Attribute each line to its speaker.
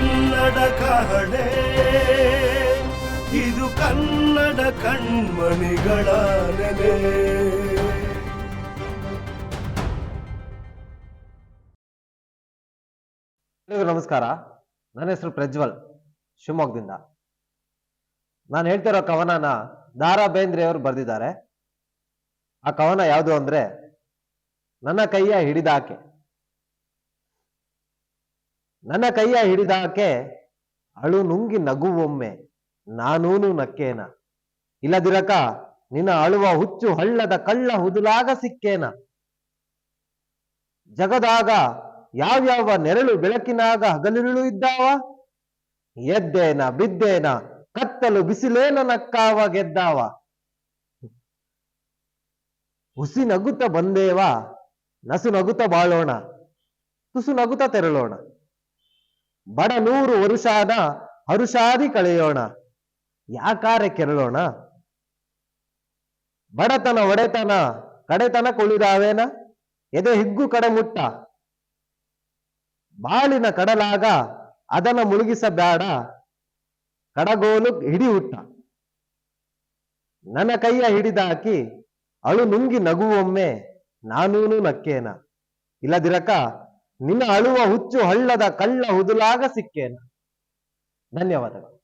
Speaker 1: ಕನ್ನಡ ಕಹಳೆ, ಇದು ಕನ್ನಡ ಕಣ್ಮಣಿಗಳ ನೆಲೆ.
Speaker 2: ನಮಸ್ಕಾರ, ನನ್ನ ಹೆಸರು ಪ್ರಜ್ವಲ್, ಶಿವಮೊಗ್ಗದಿಂದ. ನಾನು ಹೇಳ್ತಿರೋ ಕವನನ ದಾರಾ ಬೇಂದ್ರೆ ಅವರು ಬರೆದಿದ್ದಾರೆ. ಆ ಕವನ ಯಾವುದು ಅಂದ್ರೆ, ನನ್ನ ಕೈಯ ಹಿಡಿದಾಕೆ. ನನ್ನ ಕೈಯ ಹಿಡಿದಾಕೆ ಅಳು ನುಂಗಿ ನಗುವೊಮ್ಮೆ ನಾನೂನು ನಕ್ಕೇನ. ಇಲ್ಲದಿರಕ ನಿನ್ನ ಅಳುವ ಹುಚ್ಚು ಹಳ್ಳದ ಕಳ್ಳ ಹುದುಲಾಗ ಸಿಕ್ಕೇನ. ಜಗದಾಗ ಯಾವ್ಯಾವ ನೆರಳು ಬೆಳಕಿನಾಗ ಹಗಲಿರುಳು ಇದ್ದಾವ. ಎದ್ದೇನ ಬಿದ್ದೇನ ಕತ್ತಲು ಬಿಸಿಲೇನ ನಕ್ಕಾವ ಗೆದ್ದಾವ. ಹುಸಿ ನಗುತ್ತ ಬಂದೇವ ನಸು ನಗುತ್ತ ಬಾಳೋಣ, ತುಸು ನಗುತ್ತ ತೆರಳೋಣ. ಬಡ 100 ವರುಷಾನ ಹರುಷಾದಿ ಕಳೆಯೋಣ, ಯಾಕಾರೆ ಕೆರಳೋಣ. ಬಡತನ ಒಡೆತನ ಕಡೆತನ ಕುಳಿದಾವೇನ, ಎದೆ ಹಿಗ್ಗು ಕಡೆಮುಟ್ಟ. ಬಾಳಿನ ಕಡಲಾಗ ಅದನ್ನ ಮುಳುಗಿಸಬೇಡ, ಕಡಗೋಲು ಹಿಡಿ ಹುಟ್ಟ. ನನ್ನ ಕೈಯ ಹಿಡಿದಾಕಿ ಅಳು ನುಂಗಿ ನಗುವೊಮ್ಮೆ ನಾನೂನು ನಕ್ಕೇನ. ಇಲ್ಲದಿರಕ ನಿನ್ನ ಅಳುವ ಹುಚ್ಚು ಹಳ್ಳದ ಕಳ್ಳ ಹುದುಲಾಗ ಸಿಕ್ಕೇನ. ಧನ್ಯವಾದಗಳು.